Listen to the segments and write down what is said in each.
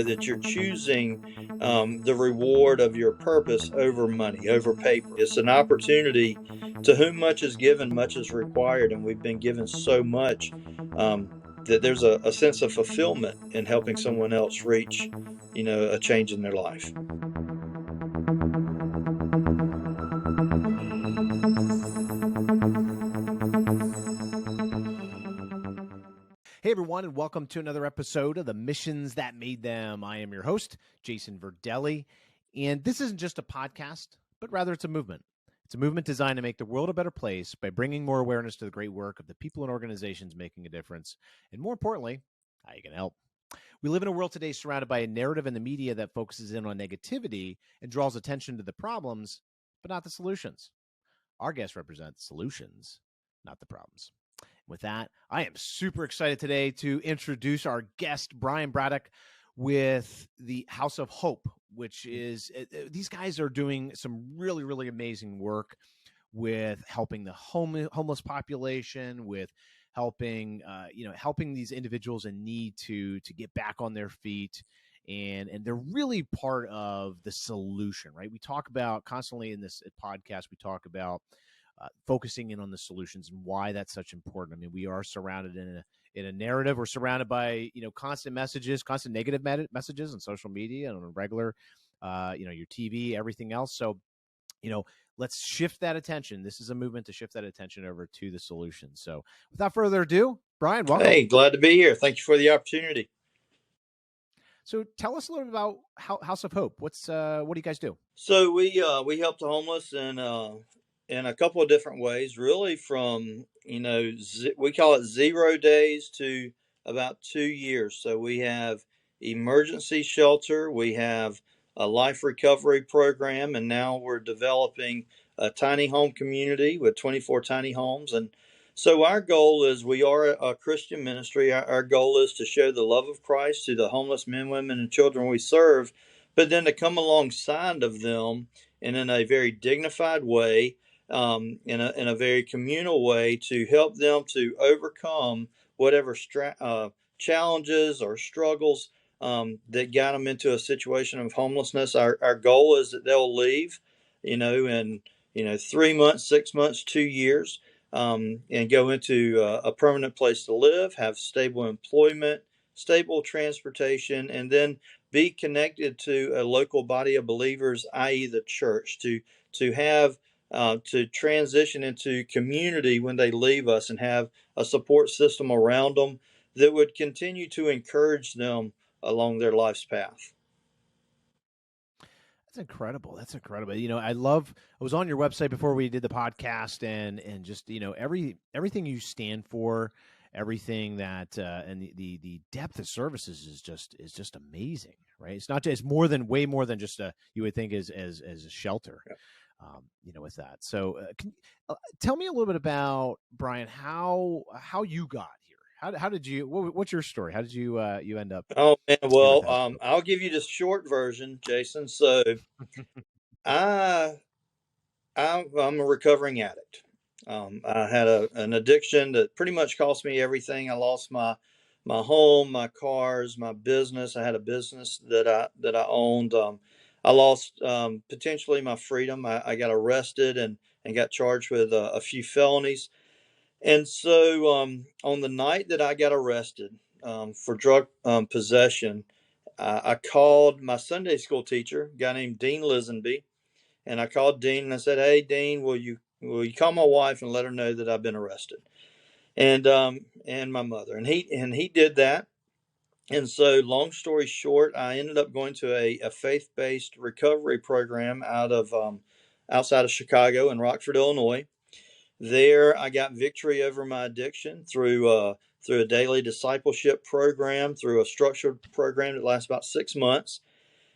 That you're choosing the reward of your purpose over money, over paper. It's an opportunity. To whom much is given, much is required, and we've been given so much that there's a sense of fulfillment in helping someone else reach, a change in their life. Hey, everyone, and welcome to another episode of The Missions That Made Them. I am your host, Jason Verdelli, and this isn't just a podcast, but rather it's a movement. It's a movement designed to make the world a better place by bringing more awareness to the great work of the people and organizations making a difference, and more importantly, how you can help. We live in a world today surrounded by a narrative in the media that focuses in on negativity and draws attention to the problems, but not the solutions. Our guests represent solutions, not the problems. With that, I am super excited today to introduce our guest, Brian Braddock, with the House of Hope, which is, these guys are doing some really, really amazing work with helping the homeless population, with helping, helping these individuals in need to get back on their feet. And they're really part of the solution, right? We talk about constantly in this podcast, we talk about focusing in on the solutions and why that's such important. I mean, we are surrounded in a narrative. We're surrounded by, constant messages, constant negative messages on social media and on regular, your TV, everything else. So, let's shift that attention. This is a movement to shift that attention over to the solution. So without further ado, Brian, welcome. Hey, glad to be here. Thank you for the opportunity. So tell us a little bit about House of Hope. What do you guys do? So we help the homeless in a couple of different ways, really from, we call it 0 days to about 2 years. So we have emergency shelter, we have a life recovery program, and now we're developing a tiny home community with 24 tiny homes. And so our goal is, we are a Christian ministry. Our goal is to show the love of Christ to the homeless men, women, and children we serve, but then to come alongside of them and in a very dignified way, in a very communal way, to help them to overcome whatever challenges or struggles that got them into a situation of homelessness. Our goal is that they'll leave, in 3 months, 6 months, 2 years, and go into a permanent place to live, have stable employment, stable transportation, and then be connected to a local body of believers, i.e. the church, to have to transition into community when they leave us, and have a support system around them that would continue to encourage them along their life's path. That's incredible. That's incredible. I was on your website before we did the podcast, and just, everything you stand for, everything that, and the depth of services is just amazing, right? It's not just, it's way more than just you would think as a shelter. Yeah. With that. So tell me a little bit about, Brian, how you got here. How did you, what's your story? How did you end up? Oh, man. Well, I'll give you the short version, Jason. So I'm a recovering addict. I had an addiction that pretty much cost me everything. I lost my home, my cars, my business. I had a business that I owned. I lost potentially my freedom. I got arrested and got charged with a few felonies. And so on the night that I got arrested for drug possession, I called my Sunday school teacher, a guy named Dean Lisenby, and I called Dean and I said, "Hey, Dean, will you call my wife and let her know that I've been arrested?" And my mother, and he did that. And so, long story short, I ended up going to a faith-based recovery program outside of Chicago in Rockford, Illinois. There, I got victory over my addiction through a daily discipleship program, through a structured program that lasts about 6 months.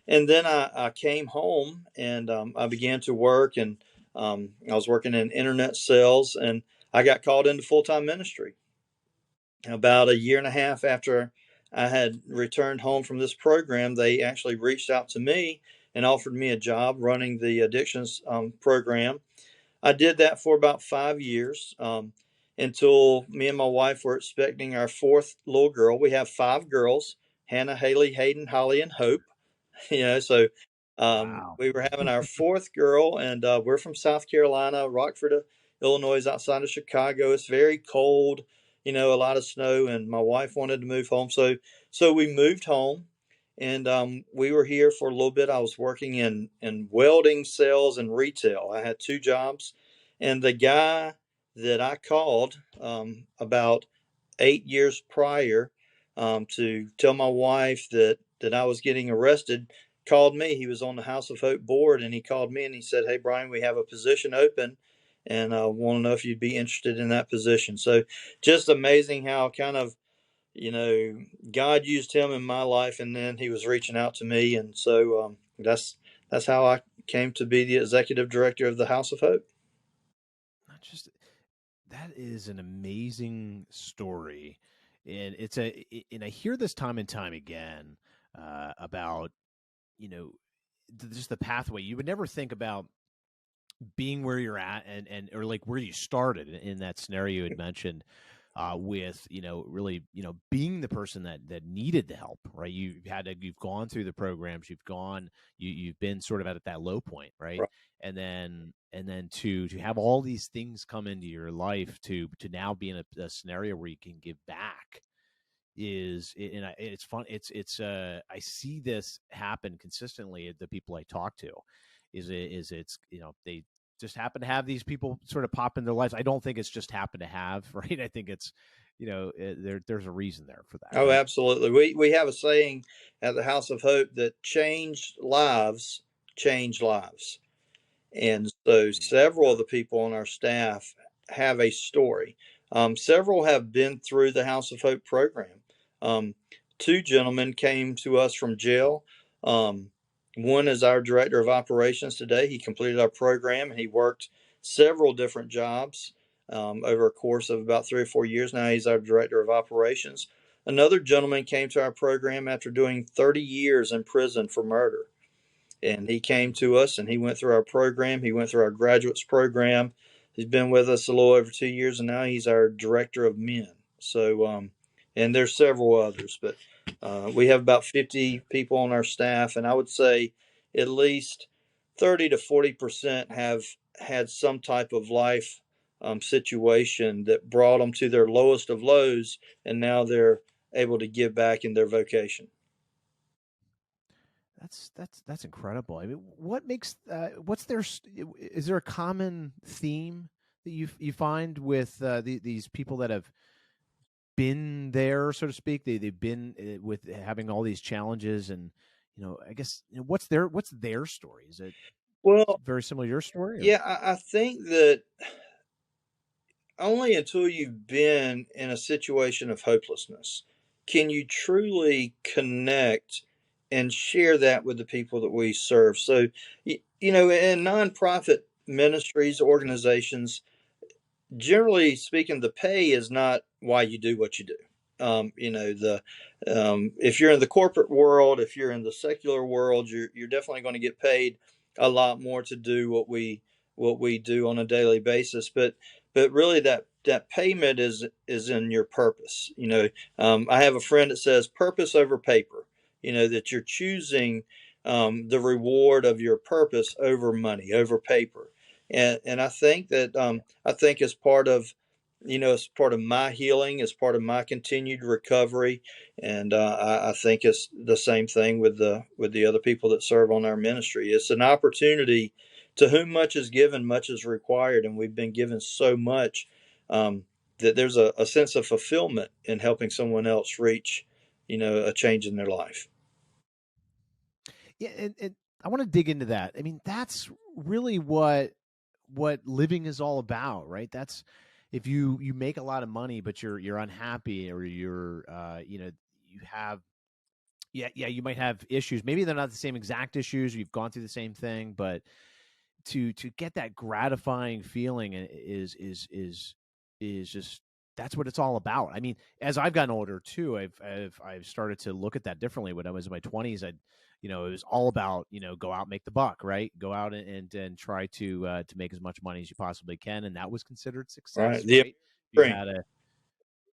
And then I came home and I began to work, and I was working in internet sales, and I got called into full-time ministry. About a year and a half after I had returned home from this program, they actually reached out to me and offered me a job running the addictions program. I did that for about 5 years. And until me and my wife were expecting our fourth little girl. We have five girls: Hannah, Haley, Hayden, Holly, and Hope. So Wow. we were having our fourth girl, and we're from South Carolina, Rockford, Illinois, outside of Chicago. It's very cold, a lot of snow, and my wife wanted to move home, so we moved home, and we were here for a little bit. I was working in welding, sales, and retail. I had two jobs, and the guy that I called about 8 years prior to tell my wife that I was getting arrested called me. He was on the House of Hope board, and he called me and he said, "Hey, Brian, we have a position open, and I want to know if you'd be interested in that position." So just amazing how kind of, God used him in my life, and then he was reaching out to me. And so that's how I came to be the executive director of the House of Hope. Not just that is an amazing story, and and I hear this time and time again about just the pathway. You would never think about being where you're at and or like where you started in that scenario you had mentioned with really being the person that needed the help, right? You've gone through the programs, you've been sort of at that low point, right? Right. And then to have all these things come into your life to now be in a scenario where you can give back it's fun. I see this happen consistently at the people I talk to. They just happen to have these people sort of pop in their lives. I don't think it's just happen to have, right? I think it's there's a reason there for that, Oh, right? absolutely. We have a saying at the House of Hope that changed lives change lives. And so several of the people on our staff have a story. Several have been through the House of Hope program. Two gentlemen came to us from jail. One is our director of operations today. He completed our program and he worked several different jobs over a course of about 3 or 4 years. Now he's our director of operations. Another gentleman came to our program after doing 30 years in prison for murder, and he came to us and he went through our program. He went through our graduates program. He's been with us a little over 2 years, and now he's our director of men. So, and there's several others, but we have about 50 people on our staff, and I would say at least 30 to 40% have had some type of life situation that brought them to their lowest of lows, and now they're able to give back in their vocation. That's incredible. I mean, what makes what's there? Is there a common theme that you find with these people that have been there, so to speak? They've been with having all these challenges, and I guess what's their story? Is it Well, very similar to your story, or yeah, I think that only until you've been in a situation of hopelessness can you truly connect and share that with the people that we serve. So, in nonprofit ministries, organizations, generally speaking, the pay is not why you do what you do. The if you're in the corporate world, if you're in the secular world, you're definitely going to get paid a lot more to do what we do on a daily basis. But really, that payment is in your purpose. I have a friend that says purpose over paper. That you're choosing the reward of your purpose over money, over paper. And I think that I think as part of as part of my healing, as part of my continued recovery, and I think it's the same thing with the other people that serve on our ministry. It's an opportunity. To whom much is given, much is required, and we've been given so much that there's a sense of fulfillment in helping someone else reach a change in their life. yeah, and I want to dig into that. I mean, that's really what living is all about, right? That's if you make a lot of money, but you're unhappy, or you have yeah, you might have issues. Maybe they're not the same exact issues. You've gone through the same thing, but to get that gratifying feeling is just that's what it's all about. I mean, as I've gotten older too, I've started to look at that differently. When I was in my 20s, it was all about go out, make the buck, right? Go out and try to make as much money as you possibly can, and that was considered Right. success, right? you Dream. had a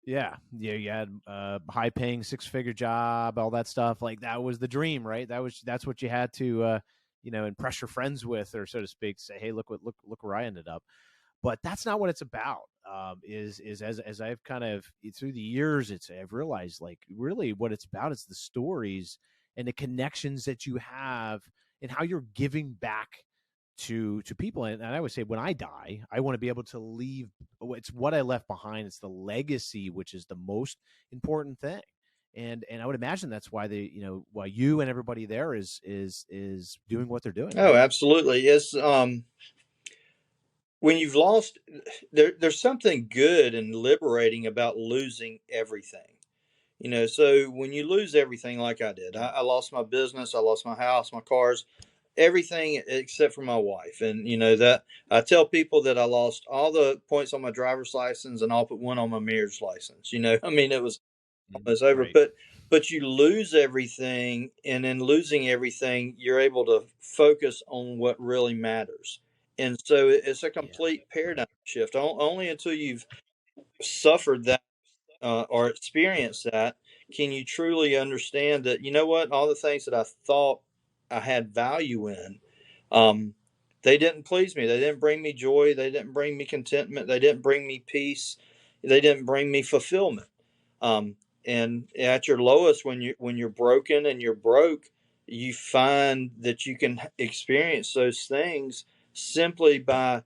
you had a high paying 6-figure job, all that stuff. Like that was the dream, right? That's what you had to impress your friends with, or so to speak, say, hey, look where I ended up. But that's not what it's about. Is as I've kind of through the years, I've realized like really what it's about is the stories and the connections that you have and how you're giving back to people. And I would say when I die, I want to be able to leave. It's what I left behind. It's the legacy, which is the most important thing. And I would imagine that's why why you and everybody there is doing what they're doing, Oh, right? absolutely. It's when you've lost, there's something good and liberating about losing everything. So when you lose everything like I did, I lost my business, I lost my house, my cars, everything except for my wife. And that I tell people that I lost all the points on my driver's license and I'll put one on my marriage license. I mean, it was almost over. Right. But you lose everything, and in losing everything, you're able to focus on what really matters. And so it's a Yeah. complete paradigm shift. Only until you've suffered that or experienced that can you truly understand that, what, all the things that I thought I had value in, um, they didn't please me. They didn't bring me joy. They didn't bring me contentment. They didn't bring me peace. They didn't bring me fulfillment. Um, and at your lowest, when you're broken and you're broke, you find that you can experience those things simply by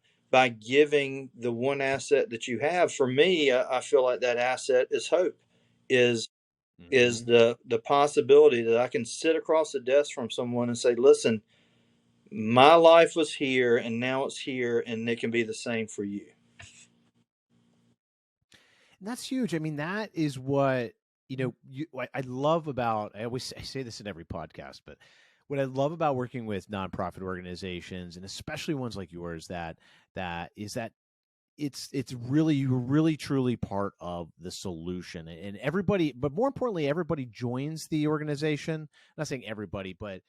giving the one asset that you have. For me, I feel like that asset is hope. Is Hmm. the possibility that I can sit across the desk from someone and say, "Listen, my life was here, and now it's here, and it can be the same for you." And that's huge. I mean, that is what I love about. I say this in every podcast, but what I love about working with nonprofit organizations and especially ones like yours that is that it's really you're really truly part of the solution, and everybody, but more importantly, everybody joins the organization. I'm not saying everybody, but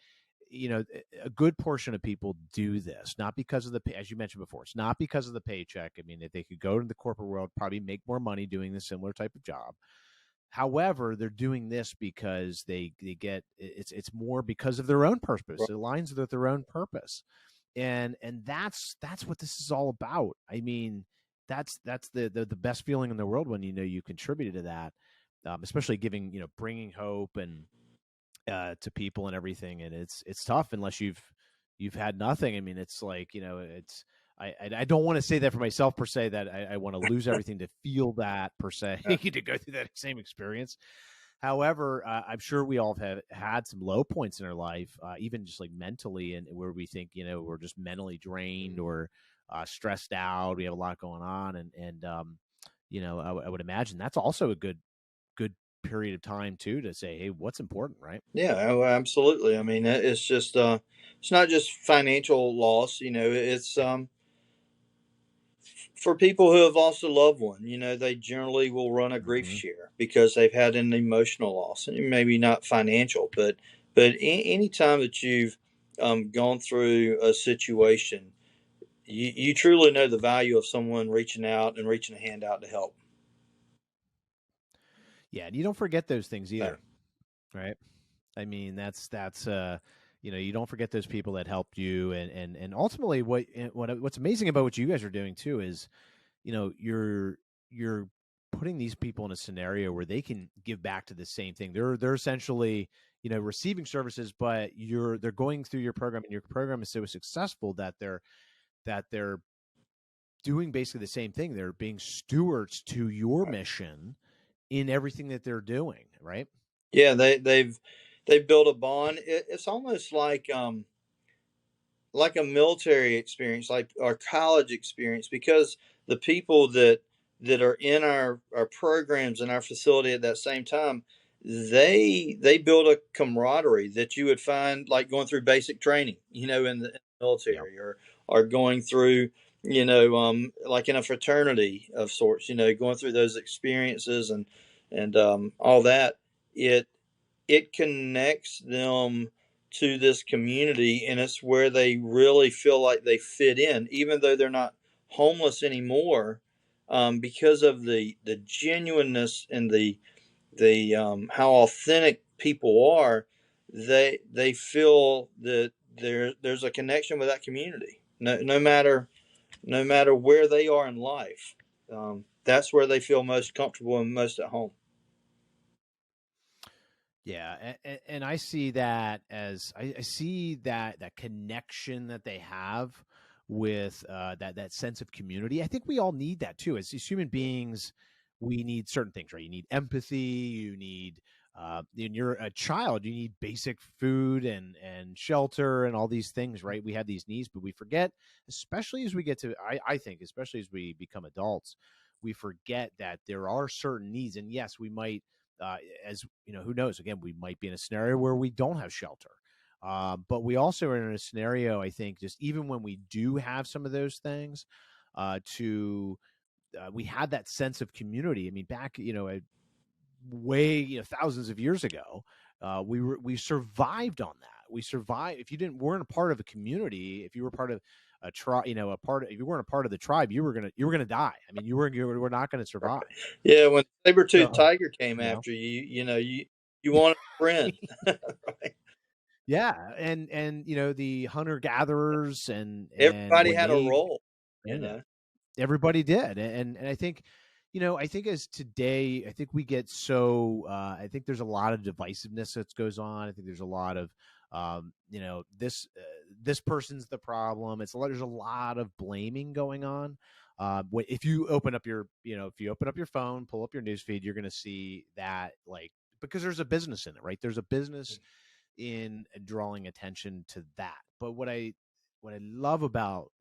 a good portion of people do this not because of as you mentioned before, it's not because of the paycheck. I mean, if they could go to the corporate world, probably make more money doing the similar type of job. However, they're doing this because they get it's more because of their own purpose. Right. It aligns with their own purpose, and that's what this is all about. I mean, that's the best feeling in the world when you contributed to that, especially giving bringing hope and to people and everything. And it's tough unless you've had nothing. I mean, it's like it's I don't want to say that for myself per se, that I want to lose everything to feel that per se, to go through that same experience. However, I'm sure we all have had some low points in our life, even just like mentally, and where we think we're just mentally drained or stressed out. We have a lot going on, and I would imagine that's also a good period of time too to say, hey, what's important, right? Yeah, oh, absolutely. I mean, it's just it's not just financial loss. It's for people who have lost a loved one. They generally will run a grief Hmm. share because they've had an emotional loss, and maybe not financial, but any time that you've gone through a situation, you truly know the value of someone reaching out and reaching a hand out to help. Yeah, and you don't forget those things No. either, right? I mean, that's you don't forget those people that helped you, and ultimately, what's amazing about what you guys are doing too is, you're putting these people in a scenario where they can give back to the same thing. They're essentially receiving services, but they're going through your program, and your program is so successful that they're doing basically the same thing. They're being stewards to your mission in everything that they're doing, right? Yeah, they've built a bond. It's almost like a military experience, like our college experience, because the people that are in our programs in our facility at that same time, they build a camaraderie that you would find like going through basic training, in the Yeah. military, or going through, like in a fraternity of sorts, going through those experiences and all that. It connects them to this community, and it's where they really feel like they fit in, even though they're not homeless anymore. because of the genuineness and the how authentic people are. They feel that there's a connection with that community. No matter where they are in life, that's where they feel most comfortable and most at home. Yeah, and I see that as I see that connection that they have with that sense of community. I think we all need that too. As human beings, we need certain things, right? You need empathy. You need when you're a child, you need basic food and shelter and all these things, right? We have these needs, but we forget, especially as we get to. I think, especially as we become adults, we forget that there are certain needs, and yes, we might as you know, who knows? Again, we might be in a scenario where we don't have shelter, but we also are in a scenario. I think just even when we do have some of those things, to we had that sense of community. I mean, back way thousands of years ago, we survived on that. We survived. If you weren't a part of a community, if you were part of a tribe, if you weren't a part of the tribe, you were gonna die. I mean, you were not going to survive. Yeah, when the saber-toothed So tiger came you know. after you, you wanted a friend. Right? Yeah, and the hunter gatherers and Everybody when had a they role, you yeah, know. everybody did, and I think I think as today, I think we get so I think there's a lot of divisiveness that goes on. I think there's a lot of this person's the problem. There's a lot of blaming going on. If you open up your phone, pull up your newsfeed, you're going to see that because there's a business in it, right? There's a business in drawing attention to that. But what I love about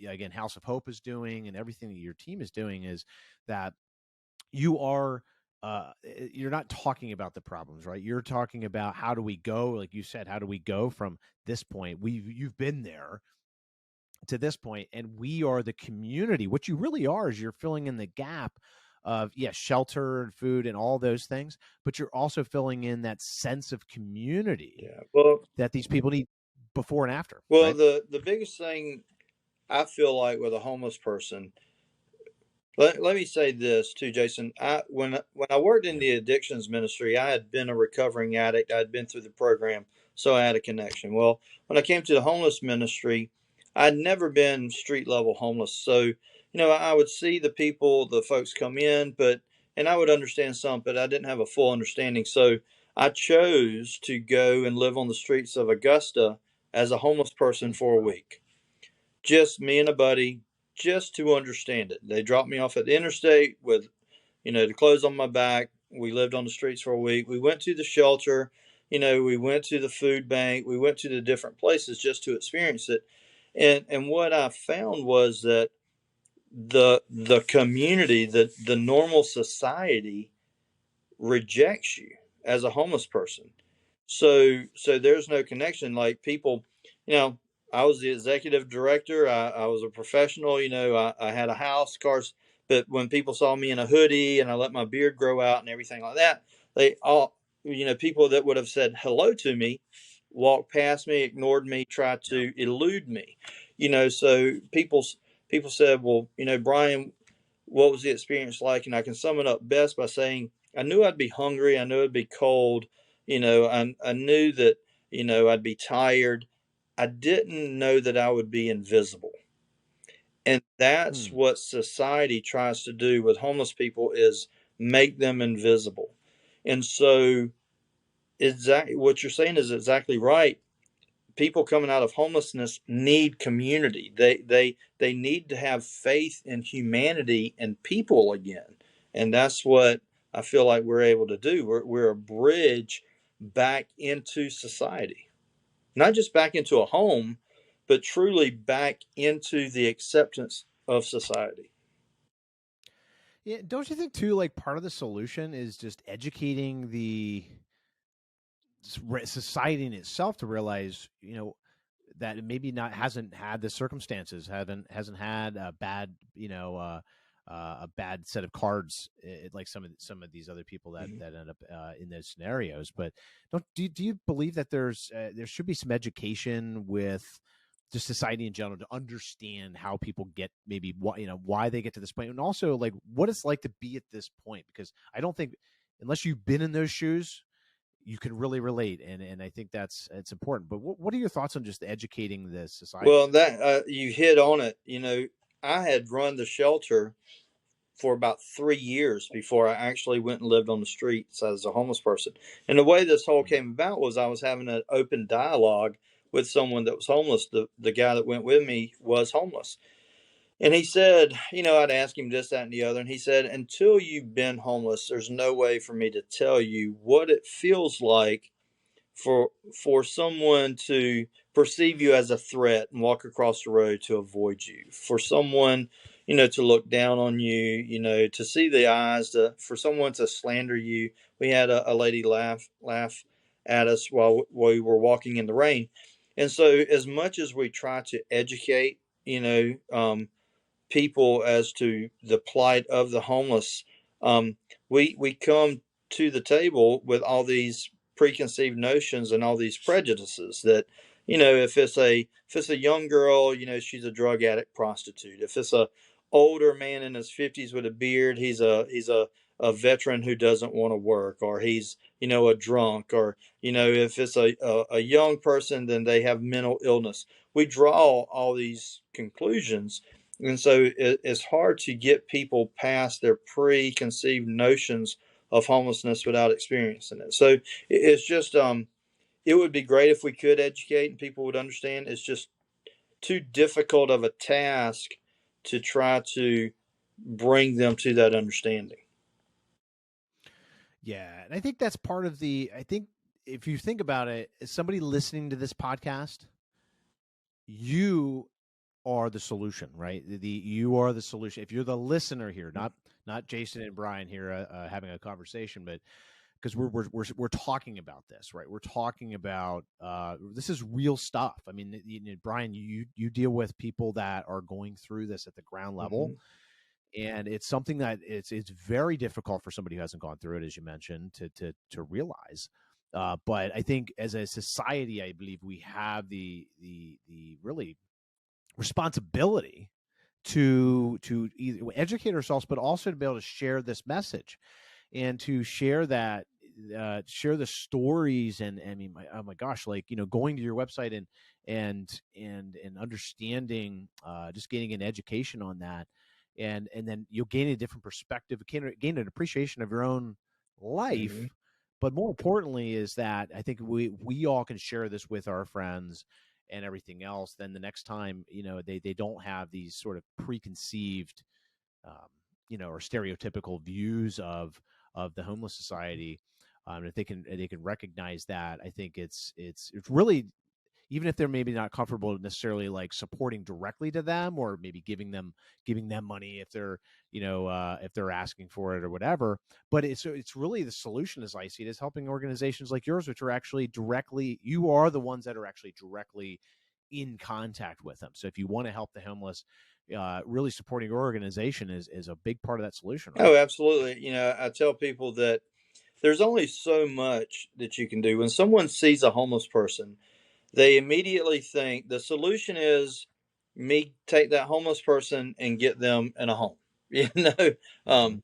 again House of Hope is doing and everything that your team is doing is that you are you're not talking about the problems, right? You're talking about how do we go, like you said, how do we go from this point? You've been there to this point, and we are the community. What you really are is you're filling in the gap of shelter and food and all those things, but you're also filling in that sense of community Yeah. Well, that these people need before and after, well, right? the biggest thing I feel like with a homeless person. Let me say this too, Jason. When I worked in Yeah. the addictions ministry, I had been a recovering addict. I had been through the program, so I had a connection. Well, when I came to the homeless ministry, I'd never been street level homeless. So, I would see the people, the folks come in, and I would understand some, but I didn't have a full understanding. So I chose to go and live on the streets of Augusta as a homeless person for a Wow. week, just me and a buddy, just to understand it. They dropped me off at the interstate with, the clothes on my back. We lived on the streets for a week. We went to the shelter, we went to the food bank, we went to the different places just to experience it. And what I found was that the community, the normal society rejects you as a homeless person. So there's no connection. Like people, you know, I was the executive director. I was a professional. I had a house, cars. But when people saw me in a hoodie and I let my beard grow out and everything like that, they all, people that would have said hello to me, walked past me, ignored me, tried Yeah. to elude me. So people said, well, Brian, what was the experience like? And I can sum it up best by saying I knew I'd be hungry. I knew it'd be cold. I knew that, I'd be tired. I didn't know that I would be invisible. And that's Hmm. what society tries to do with homeless people is make them invisible. And so exactly what you're saying is exactly right. People coming out of homelessness need community. They need to have faith in humanity and people again, and that's what I feel like we're able to do. We're a bridge back into society, not just back into a home, but truly back into the acceptance of society. Yeah, don't you think too? Like part of the solution is just educating the society in itself to realize, that it maybe not hasn't had the circumstances, haven't hasn't had a bad, a bad set of cards, like some of these other people that Mhm. that end up in those scenarios. But do you believe that there should be some education with just society in general, to understand how people get, maybe why they get to this point, and also like what it's like to be at this point, because I don't think, unless you've been in those shoes, you can really relate, and I think it's important. But what are your thoughts on just educating the society? Well, that you hit on it. I had run the shelter for about 3 years before I actually went and lived on the streets as a homeless person. And the way this whole came about was I was having an open dialogue with someone that was homeless. The guy that went with me was homeless. And he said, I'd ask him this, that, and the other. And he said, until you've been homeless, there's no way for me to tell you what it feels like for someone to perceive you as a threat and walk across the road to avoid you, for someone to look down on you, to see the eyes, for someone to slander you. We had a lady laugh at us while we were walking in the rain. And so as much as we try to educate people as to the plight of the homeless, we come to the table with all these preconceived notions and all these prejudices that, if it's a young girl, she's a drug addict, prostitute. If it's a older man in his 50s with a beard, he's a veteran who doesn't want to work, or he's a drunk, or if it's a young person, then they have mental illness. We draw all these conclusions, and so it's hard to get people past their preconceived notions of homelessness without experiencing it. So it's just, it would be great if we could educate and people would understand. It's just too difficult of a task to try to bring them to that understanding. Yeah, and I think that's part of the. I think if you think about it, as somebody listening to this podcast, you are the solution, right? You are the solution. If you're the listener here, not Jason and Brian here having a conversation, but because we're talking about this, right? We're talking about this is real stuff. I mean, Brian, you deal with people that are going through this at the ground level, Mm-hmm. and it's something that it's very difficult for somebody who hasn't gone through it, as you mentioned, to realize. But I think as a society, I believe we have the really responsibility to either educate ourselves, but also to be able to share this message and to share share the stories. And I mean, oh my gosh, like, going to your website and understanding, just gaining an education on that, and then you'll gain a different perspective, gain an appreciation of your own life. Mm-hmm. But more importantly is that I think we all can share this with our friends and everything else. Then the next time, they don't have these sort of preconceived, um, or stereotypical views of the homeless society. If they can recognize that, I think it's really, even if they're maybe not comfortable necessarily like supporting directly to them, or maybe giving them money if they're if they're asking for it or whatever. But it's really, the solution, as I see it, is helping organizations like yours, which are actually directly, you are the ones that are actually directly in contact with them. So if you want to help the homeless, really supporting your organization is a big part of that solution, right? Oh, absolutely. I tell people that there's only so much that you can do. When someone sees a homeless person, they immediately think the solution is me take that homeless person and get them in a home. You know, Hmm. um,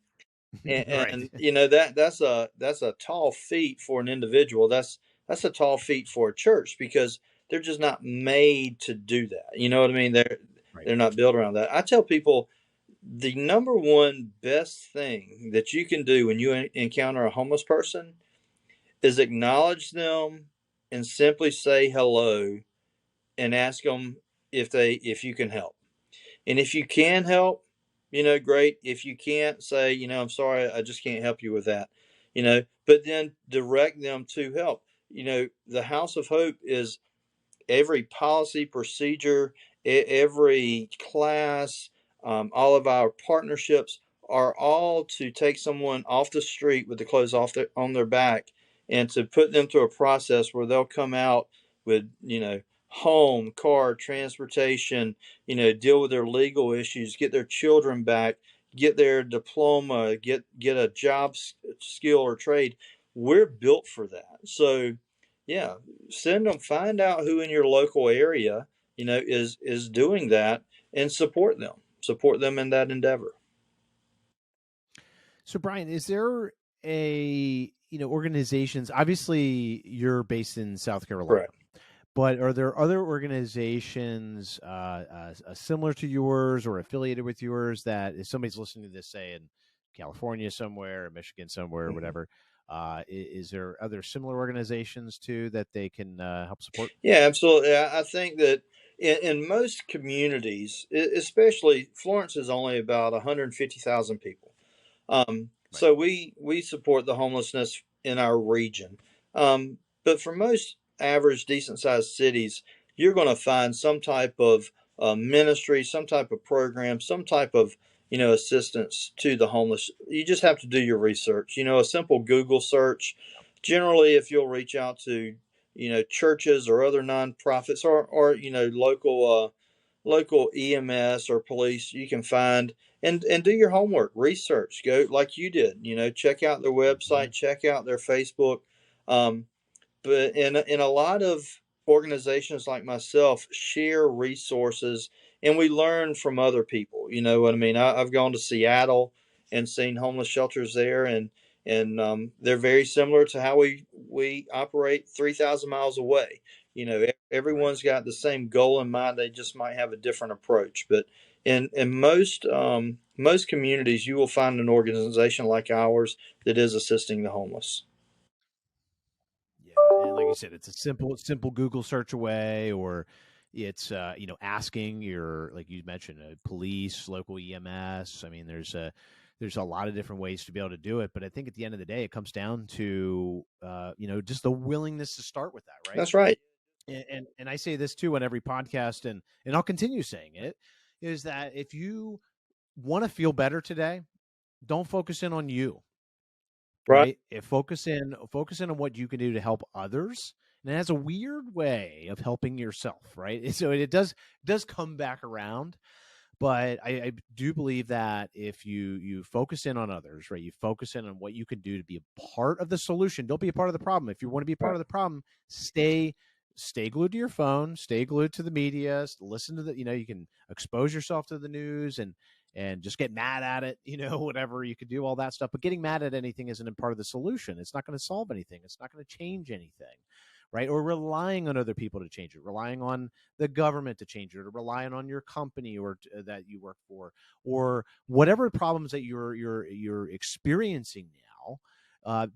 and Right. that's a tall feat for an individual. That's a tall feat for a church because they're just not made to do that. You know what I mean? They're Right. they're not built around that. I tell people the number one best thing that you can do when you encounter a homeless person is acknowledge them and simply say hello and ask them if you can help. And if you can help, great. If you can't, say, I'm sorry, I just can't help you with that. But then direct them to help. The House of Hope is every policy, procedure, every class, all of our partnerships are all to take someone off the street with the clothes on their back and to put them through a process where they'll come out with, home, car, transportation, deal with their legal issues, get their children back, get their diploma, get a job skill or trade. We're built for that. So, yeah, send them, find out who in your local area is doing that, and support them in that endeavor. So, Brian, is there organizations? Obviously, you're based in South Carolina, Correct. but are there other organizations similar to yours or affiliated with yours that if somebody's listening to this, say in California somewhere, or Michigan somewhere, or Mhm. whatever, is there other similar organizations too that they can help support? Yeah, absolutely. I think that in most communities, especially Florence is only about 150,000 people. Right. So we support the homelessness in our region. But for most average, decent sized cities, you're going to find some type of ministry, some type of program, some type of assistance to the homeless. You just have to do your research. A simple Google search. Generally, if you'll reach out to churches or other nonprofits or local EMS or police, you can find and do your homework, research, go like you did, check out their Mm-hmm. website, check out their Facebook. Um, but in a lot of organizations like myself share resources, and we learn from other people. You know what I mean? I've gone to Seattle and seen homeless shelters there, and they're very similar to how we operate 3,000 miles away. Right. Everyone's got the same goal in mind. They just might have a different approach. But in most communities, you will find an organization like ours that is assisting the homeless. Yeah, and like you said, it's a simple Google search away, or it's asking your, like you mentioned, police, local EMS. I mean, there's a lot of different ways to be able to do it, but I think at the end of the day, it comes down to just the willingness to start with that, right? That's right. And I say this too on every podcast, and I'll continue saying it, is that if you want to feel better today, don't focus in on you, Right. right? Focus in on what you can do to help others, and it has a weird way of helping yourself, right? So it does come back around, but I do believe that if you focus in on others, right, you focus in on what you can do to be a part of the solution. Don't be a part of the problem. If you want to be a part Right. of the problem, stay glued to your phone, stay glued to the media, listen to the, you can expose yourself to the news and just get mad at it, whatever. You could do all that stuff, but getting mad at anything isn't a part of the solution. It's not going to solve anything. It's not going to change anything, right? Or relying on other people to change it, relying on the government to change it, or relying on your company or that you work for, or whatever problems that you're experiencing now.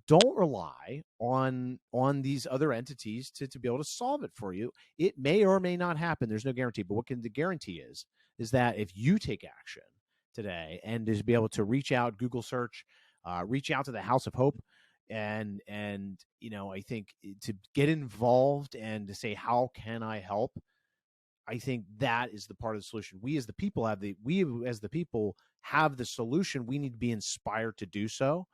Don't rely on these other entities to be able to solve it for you. It may or may not happen. There's no guarantee. But what can the guarantee is that if you take action today and is be able to reach out, Google search, reach out to the House of Hope, and I think to get involved and to say, how can I help? I think that is the part of the solution. We as the people have the solution. We need to be inspired to do so.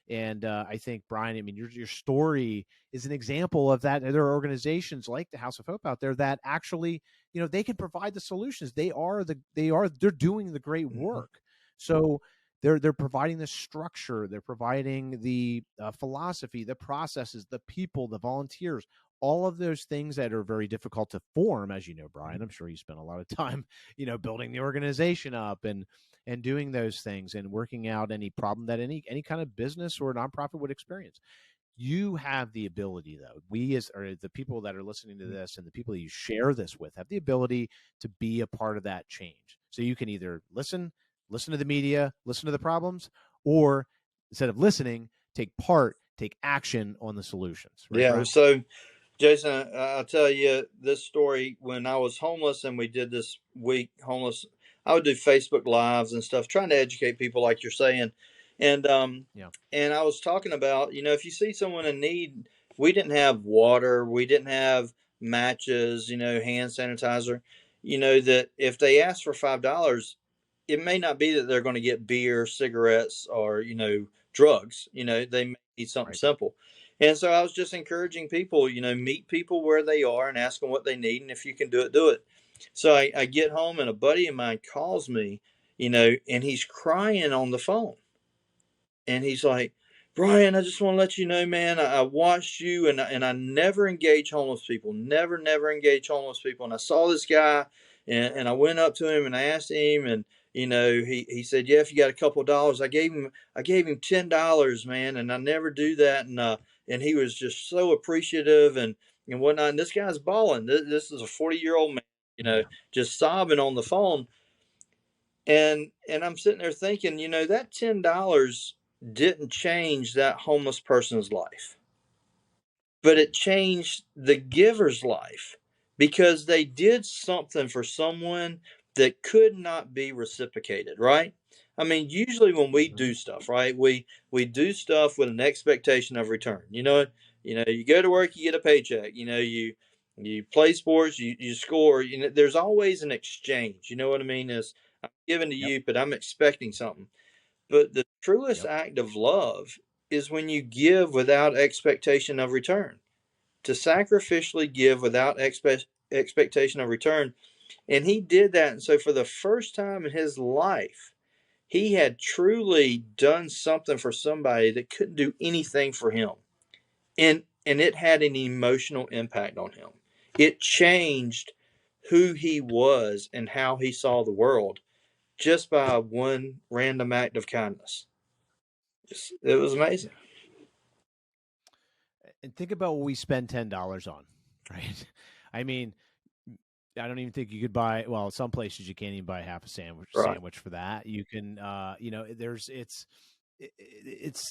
And I think, Brian, I mean, your story is an example of that. There are organizations like the House of Hope out there that actually, they can provide the solutions. They're doing the great Mhm. work. So they're providing the structure, they're providing the philosophy, the processes, the people, the volunteers, all of those things that are very difficult to form, as you know, Brian. I'm sure you spent a lot of time, building the organization up and doing those things and working out any problem that any kind of business or nonprofit would experience. You have the ability, though. We as or the people that are listening to this and the people that you share this with have the ability to be a part of that change. So you can either listen to the media, listen to the problems, or instead of listening, take part, take action on the solutions. Right, Yeah. Brian? So, Jason, I'll tell you this story. When I was homeless and we did this week homeless, I would do Facebook lives and stuff, trying to educate people, like you're saying, and Yeah. and I was talking about, if you see someone in need, we didn't have water, we didn't have matches, hand sanitizer, that if they ask for $5, it may not be that they're going to get beer, cigarettes, or drugs. They may need something Right. simple. And so I was just encouraging people, meet people where they are and ask them what they need, and if you can do it, do it. So I get home and a buddy of mine calls me, and he's crying on the phone, and he's like, Brian, I just want to let you know, man, I watched you, and I never engage homeless people, never engage homeless people. And I saw this guy, and I went up to him and I asked him, and he said, yeah, if you got a couple of dollars. I gave him $10, man, and I never do that. And he was just so appreciative and whatnot. And this guy's bawling. This is a 40-year-old man, Yeah. just sobbing on the phone. And I'm sitting there thinking, that $10 didn't change that homeless person's life, but it changed the giver's life because they did something for someone that could not be reciprocated, right? I mean, usually when we Mhm. do stuff, right, we do stuff with an expectation of return. You go to work, you get a paycheck. You play sports, you score. There's always an exchange. You know what I mean? Is I'm giving to Yep. you, but I'm expecting something. But the truest Yep. act of love is when you give without expectation of return, to sacrificially give without expectation of return. And he did that. And so, for the first time in his life, he had truly done something for somebody that couldn't do anything for him. And it had an emotional impact on him. It changed who he was and how he saw the world just by one random act of kindness. It was amazing. And think about what we spend $10 on, right? I mean, I don't even think you could buy. Well, some places you can't even buy half a sandwich Right. for that. You can, there's it's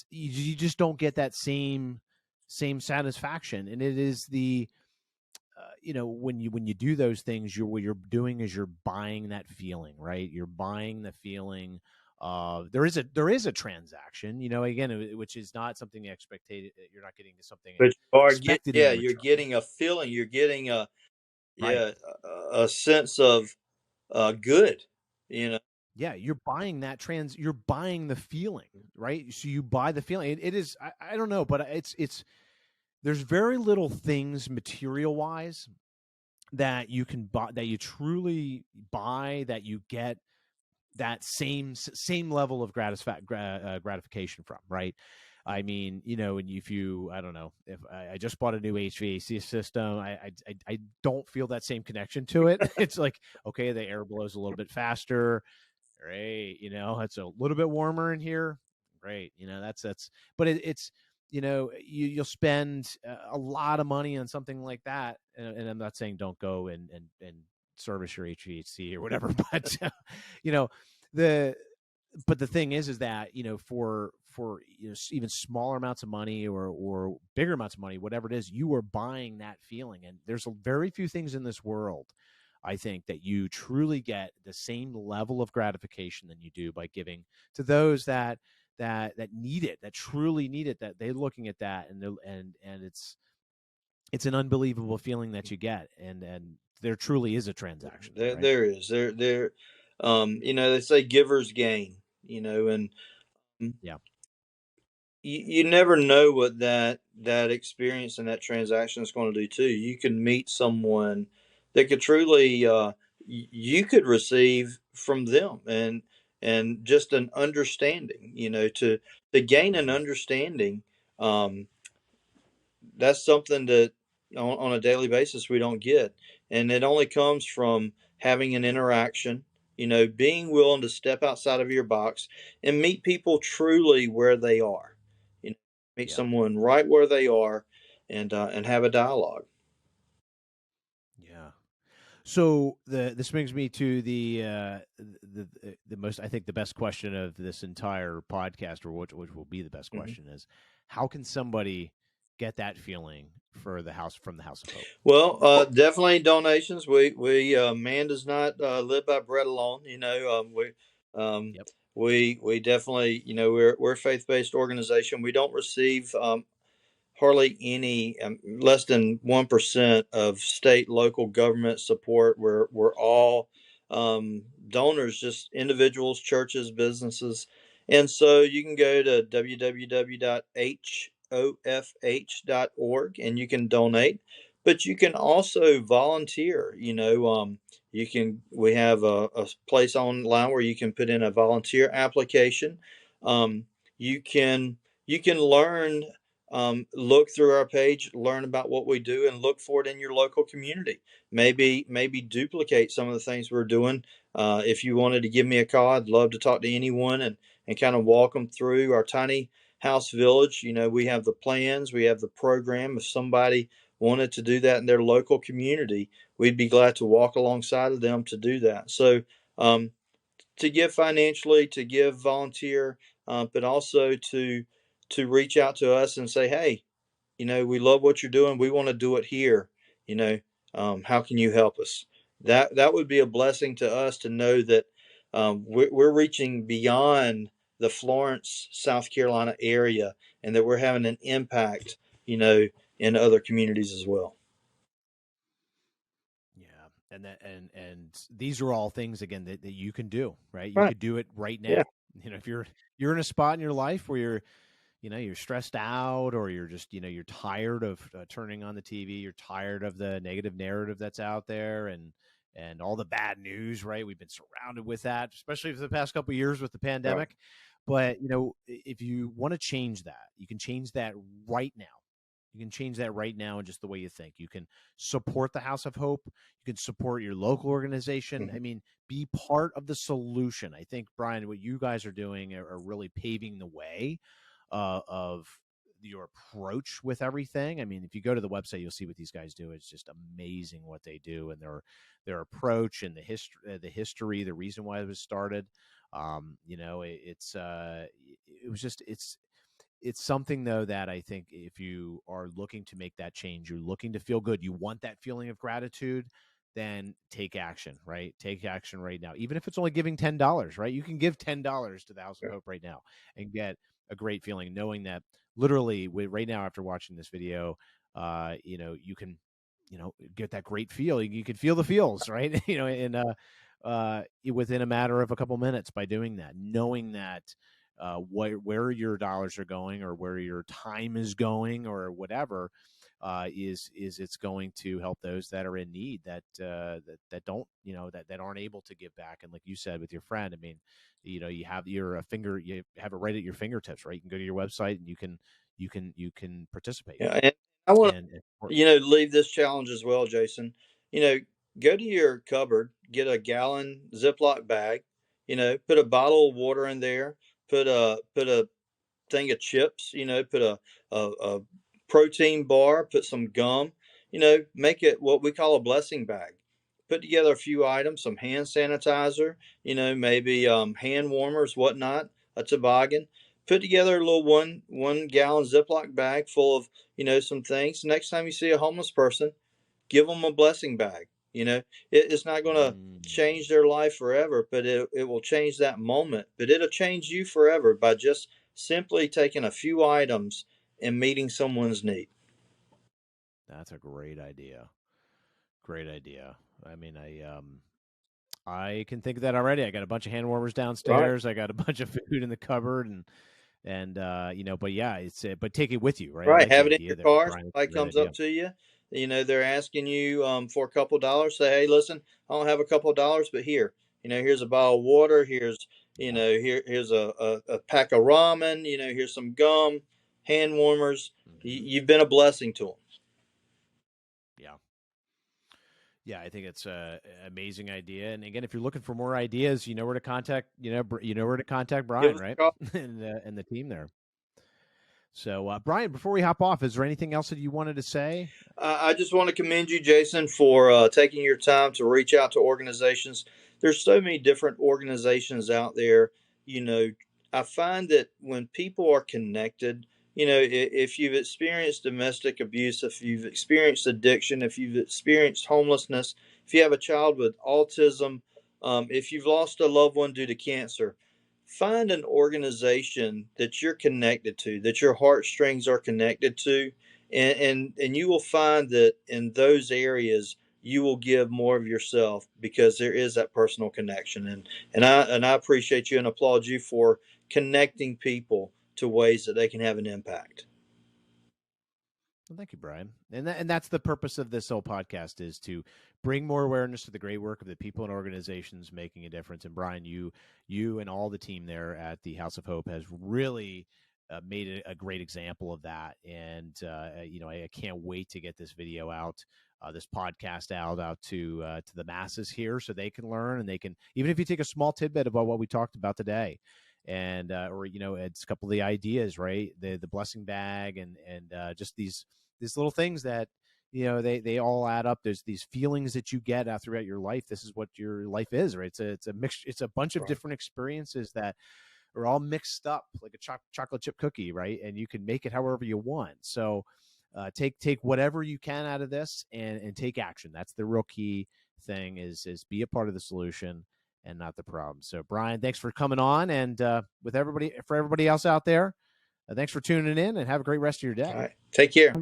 you just don't get that same satisfaction, and it is the when you do those things, what you're doing is you're buying that feeling, right? You're buying the feeling. There is a transaction, again, which is not something expected. You're not getting to something But expected in yeah, you're return, getting a feeling, you're getting right? yeah, a sense of good, you know. Yeah, you're buying the feeling, right? So you buy the feeling. It is I don't know, but it's there's very little things material wise that you can buy, that you truly buy, that you get that same level of gratification from, right? I mean, and if you, I don't know, if I just bought a new HVAC system, I don't feel that same connection to it. It's like, okay, the air blows a little bit faster. Great, it's a little bit warmer in here. Great, but it's you'll spend a lot of money on something like that, and I'm not saying don't go and service your HVAC or whatever, but you know the but the thing is that for even smaller amounts of money or bigger amounts of money, whatever it is, you are buying that feeling, and there's very few things in this world, I think, that you truly get the same level of gratification than you do by giving to those that need it, that truly need it, that they're looking at that, and it's an unbelievable feeling that you get, and there truly is a transaction there, There right? there is. They say givers gain, and Yeah. you never know what that experience and that transaction is going to do too. You can meet someone that could truly you could receive from them, and just an understanding, to gain an Hmm. understanding. um, that's something that on a daily basis we don't get, and it only comes from having an interaction, being willing to step outside of your box and meet people truly where they are, you know meet Yeah. someone right where they are, and have a dialogue. Yeah. So this brings me to the most, I think, the best question of this entire podcast, or which will be the best Mhm. question, is how can somebody get that feeling from the House of Hope? Well, definitely donations. We man does not live by bread alone. Um, Yep. we definitely, we're a faith based organization. We don't receive hardly any, less than 1% of state local government support. We're all donors, just individuals, churches, businesses. And so you can go to www.hofh.org and you can donate, but you can also volunteer. We have a place online where you can put in a volunteer application. You can you can learn, look through our page, learn about what we do, and look for it in your local community. Maybe duplicate some of the things we're doing. If you wanted to give me a call, I'd love to talk to anyone and kind of walk them through our tiny house village. We have the plans, we have the program. If somebody wanted to do that in their local community, we'd be glad to walk alongside of them to do that. So, um, to give financially, to give volunteer, but also to reach out to us and say, hey, we love what you're doing. We want to do it here. You know, how can you help us? That would be a blessing to us to know that we're reaching beyond the Florence, South Carolina area, and that we're having an impact. In other communities as well. Yeah, and these are all things again that you can do, right? You Right. could do it right now. Yeah. If you're in a spot in your life where you're stressed out, or you're just you're tired of turning on the TV, you're tired of the negative narrative that's out there, and all the bad news, right? We've been surrounded with that, especially for the past couple of years with the Right. pandemic. But if you want to change that, you can change that right now. You can change that right now in just the way you think. You can support the House of Hope. You can support your local organization. Mhm. I mean, be part of the solution. I think, Brian, what you guys are doing are really paving the way of your approach with everything. I mean, if you go to the website, you'll see what these guys do. It's just amazing what they do, and their approach, and the history, the reason why it was started. It was just it's something, though, that I think if you are looking to make that change, you're looking to feel good, you want that feeling of gratitude, then take action, right? Take action right now. Even if it's only giving $10, right? You can give $10 to the House of Yeah. Hope right now and get a great feeling, knowing that literally right now, after watching this video, you can, get that great feel. You can feel the feels, right? Within a matter of a couple minutes by doing that, knowing that where your dollars are going, or where your time is going, or whatever, is it's going to help those that are in need, that don't, that aren't able to give back. And like you said with your friend, I mean, you have you have it right at your fingertips, right? You can go to your website, and you can participate. Yeah. And I want And to leave this challenge as well, Jason. You know, go to your cupboard, get a gallon Ziploc bag. Put a bottle of water in there. Put a thing of chips. Put a protein bar. Put some gum. Make it what we call a blessing bag. Put together a few items, some hand sanitizer. Maybe hand warmers, whatnot, a toboggan. Put together a little one gallon Ziploc bag full of some things. Next time you see a homeless person, give them a blessing bag. It's not going to mm, change their life forever, but it will change that moment. But it'll change you forever by just simply taking a few items and meeting someone's need. that's a great idea. Great idea. I mean, I can think of that already. I got a bunch of hand warmers Right. downstairs. I got a bunch of food in the cupboard, and but yeah, but take it with you, right? I Right. like the Have it in idea your there, car. Brian. It's a Somebody great comes idea. up to you. They're asking you for a couple of dollars. Say, hey, listen, I don't have a couple of dollars, but here, here's a bottle of water. Here's, Yeah. here's a pack of ramen. Here's some gum, hand warmers. Hmm. You've been a blessing to them. Yeah. Yeah, I think it's a amazing idea. And again, if you're looking for more ideas, you know where to contact. You know where to contact Give Brian, us right? a call. And the team there. So, Brian, before we hop off, is there anything else that you wanted to say? I just want to commend you, Jason, for taking your time to reach out to organizations. There's so many different organizations out there. You know, I find that when people are connected, if you've experienced domestic abuse, if you've experienced addiction, if you've experienced homelessness, if you have a child with autism, if you've lost a loved one due to cancer, find an organization that you're connected to, that your heartstrings are connected to, and you will find that in those areas you will give more of yourself because there is that personal connection. And I appreciate you and applaud you for connecting people to ways that they can have an impact. Well, thank you, Brian. And that's the purpose of this whole podcast, is to bring more awareness to the great work of the people and organizations making a difference. And Brian, you and all the team there at the House of Hope has really made a great example of that. And I can't wait to get this video out, this podcast out to the masses here, so they can learn, and they can, even if you take a small tidbit about what we talked about today, and or it's a couple of the ideas, right? The blessing bag, and just these little things that they all add up. There's these feelings that you get throughout your life. This is what your life is, right? It's a mix. It's a bunch of different experiences that are all mixed up like a chocolate chip cookie, right? And you can make it however you want. So take whatever you can out of this, and take action. That's the real key thing, is be a part of the solution and not the problem. So Brian, thanks for coming on, and for everybody else out there, thanks for tuning in, and have a great rest of your day. All right. Take care.